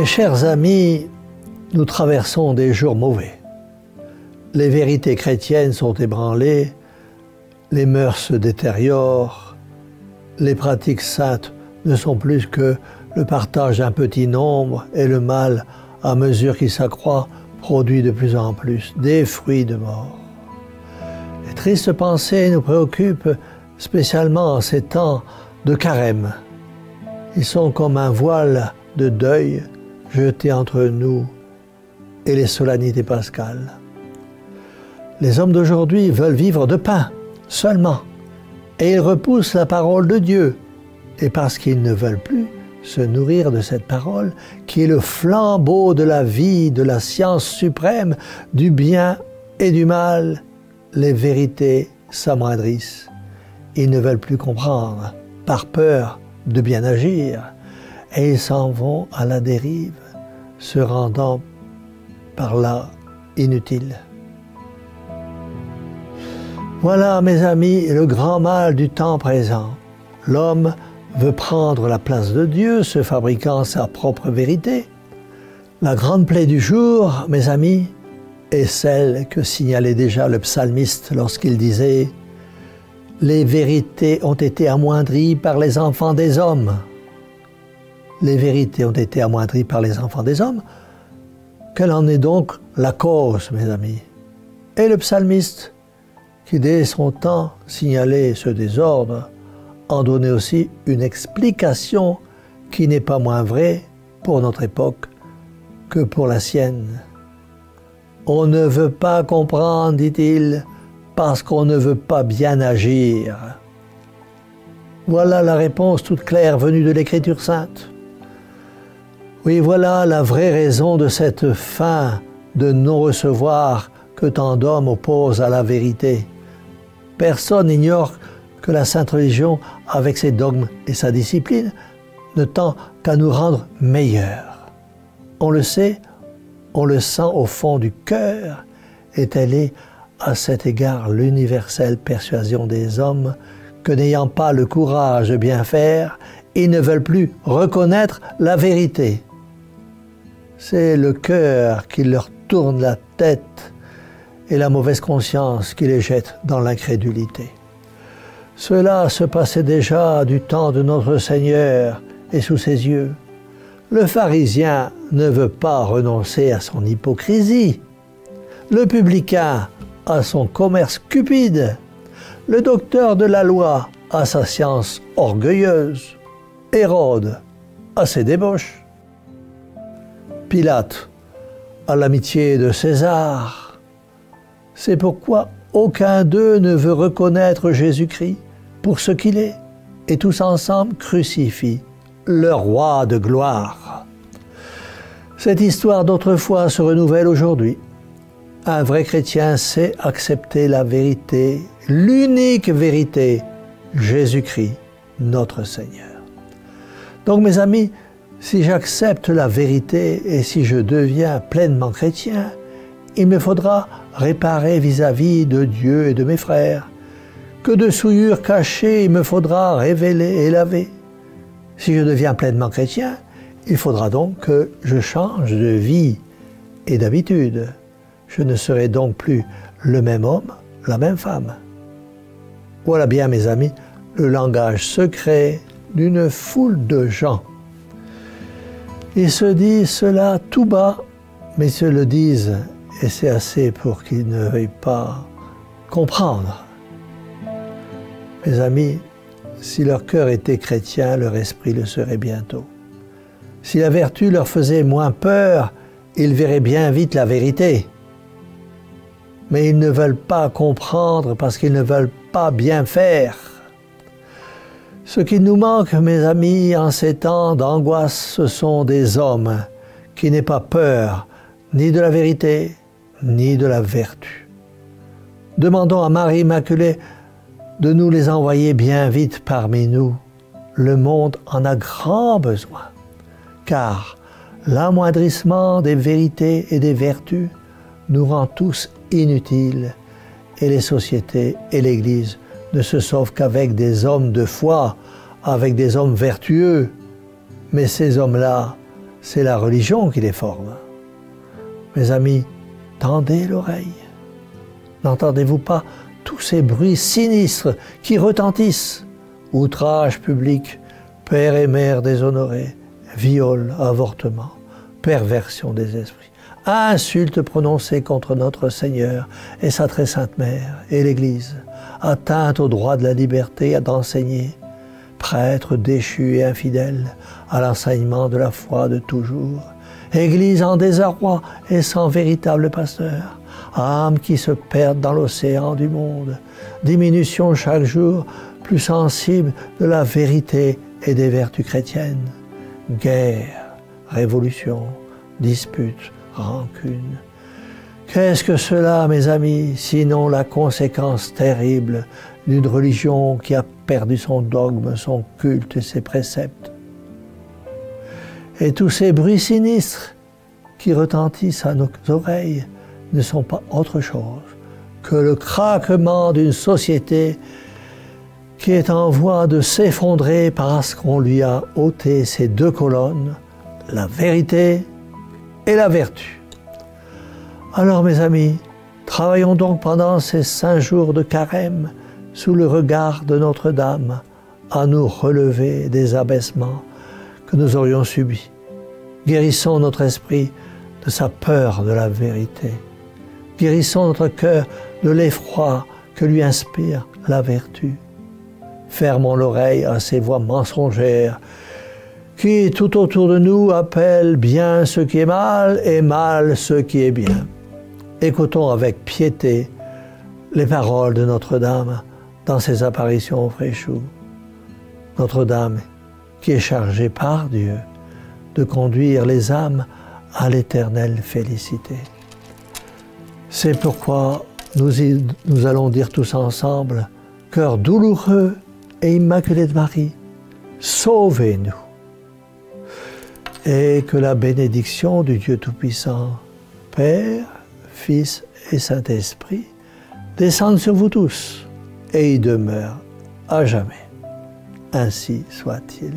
Mes chers amis, nous traversons des jours mauvais. Les vérités chrétiennes sont ébranlées, les mœurs se détériorent, les pratiques saintes ne sont plus que le partage d'un petit nombre et le mal, à mesure qu'il s'accroît, produit de plus en plus des fruits de mort. Les tristes pensées nous préoccupent spécialement en ces temps de carême. Ils sont comme un voile de deuil jeté entre nous et les solennités pascales. Les hommes d'aujourd'hui veulent vivre de pain seulement, et ils repoussent la parole de Dieu. Et parce qu'ils ne veulent plus se nourrir de cette parole, qui est le flambeau de la vie, de la science suprême, du bien et du mal, les vérités s'amoindrissent. Ils ne veulent plus comprendre, par peur de bien agir, et ils s'en vont à la dérive, se rendant par là inutiles. Voilà, mes amis, le grand mal du temps présent. L'homme veut prendre la place de Dieu, se fabriquant sa propre vérité. La grande plaie du jour, mes amis, est celle que signalait déjà le psalmiste lorsqu'il disait « Les vérités ont été amoindries par les enfants des hommes. » Les vérités ont été amoindries par les enfants des hommes. Quelle en est donc la cause, mes amis? Et le psalmiste, qui dès son temps signalait ce désordre, en donnait aussi une explication qui n'est pas moins vraie pour notre époque que pour la sienne. On ne veut pas comprendre, dit-il, parce qu'on ne veut pas bien agir. Voilà la réponse toute claire venue de l'Écriture sainte. Oui, voilà la vraie raison de cette fin de non-recevoir que tant d'hommes opposent à la vérité. Personne n'ignore que la Sainte Religion, avec ses dogmes et sa discipline, ne tend qu'à nous rendre meilleurs. On le sait, on le sent au fond du cœur, et telle est à cet égard l'universelle persuasion des hommes que n'ayant pas le courage de bien faire, ils ne veulent plus reconnaître la vérité. C'est le cœur qui leur tourne la tête et la mauvaise conscience qui les jette dans l'incrédulité. Cela se passait déjà du temps de notre Seigneur et sous ses yeux. Le pharisien ne veut pas renoncer à son hypocrisie. Le publicain a son commerce cupide. Le docteur de la loi a sa science orgueilleuse. Hérode a ses débauches. Pilate a l'amitié de César. C'est pourquoi aucun d'eux ne veut reconnaître Jésus-Christ pour ce qu'il est, et tous ensemble crucifient le roi de gloire. Cette histoire d'autrefois se renouvelle aujourd'hui. Un vrai chrétien sait accepter la vérité, l'unique vérité, Jésus-Christ, notre Seigneur. Donc mes amis, si j'accepte la vérité et si je deviens pleinement chrétien, il me faudra réparer vis-à-vis de Dieu et de mes frères. Que de souillures cachées il me faudra révéler et laver. Si je deviens pleinement chrétien, il faudra donc que je change de vie et d'habitude. Je ne serai donc plus le même homme, la même femme. Voilà bien, mes amis, le langage secret d'une foule de gens. Ils se disent cela tout bas, mais se le disent, et c'est assez pour qu'ils ne veuillent pas comprendre. Mes amis, si leur cœur était chrétien, leur esprit le serait bientôt. Si la vertu leur faisait moins peur, ils verraient bien vite la vérité. Mais ils ne veulent pas comprendre parce qu'ils ne veulent pas bien faire. Ce qui nous manque, mes amis, en ces temps d'angoisse, ce sont des hommes qui n'aient pas peur ni de la vérité, ni de la vertu. Demandons à Marie Immaculée de nous les envoyer bien vite parmi nous. Le monde en a grand besoin, car l'amoindrissement des vérités et des vertus nous rend tous inutiles, et les sociétés et l'Église ne se sauvent qu'avec des hommes de foi, avec des hommes vertueux. Mais ces hommes-là c'est la religion qui les forme. Mes amis, tendez l'oreille. N'entendez-vous pas tous ces bruits sinistres qui retentissent? Outrage public, père et mère déshonorés, viol, avortement, perversion des esprits, insultes prononcées contre notre Seigneur et sa très sainte mère et l'Église, atteinte au droit de la liberté d'enseigner, prêtres déchus et infidèles à l'enseignement de la foi de toujours, Église en désarroi et sans véritable pasteur, âmes qui se perdent dans l'océan du monde, diminution chaque jour plus sensible de la vérité et des vertus chrétiennes, guerre, révolution, disputes, rancune. Qu'est-ce que cela, mes amis, sinon la conséquence terrible d'une religion qui a perdu son dogme, son culte et ses préceptes? Et tous ces bruits sinistres qui retentissent à nos oreilles ne sont pas autre chose que le craquement d'une société qui est en voie de s'effondrer parce qu'on lui a ôté ses deux colonnes, la vérité et la vertu. Alors mes amis, travaillons donc pendant ces 5 jours de carême sous le regard de Notre-Dame à nous relever des abaissements que nous aurions subis. Guérissons notre esprit de sa peur de la vérité. Guérissons notre cœur de l'effroi que lui inspire la vertu. Fermons l'oreille à ces voix mensongères qui, tout autour de nous, appellent bien ce qui est mal et mal ce qui est bien. Écoutons avec piété les paroles de Notre-Dame dans ses apparitions au Fréchou. Notre-Dame qui est chargée par Dieu de conduire les âmes à l'éternelle félicité. C'est pourquoi nous allons dire tous ensemble, cœur douloureux et immaculé de Marie, sauvez-nous. Et que la bénédiction du Dieu Tout-Puissant, Père, Fils et Saint-Esprit, descende sur vous tous et y demeure à jamais. Ainsi soit-il.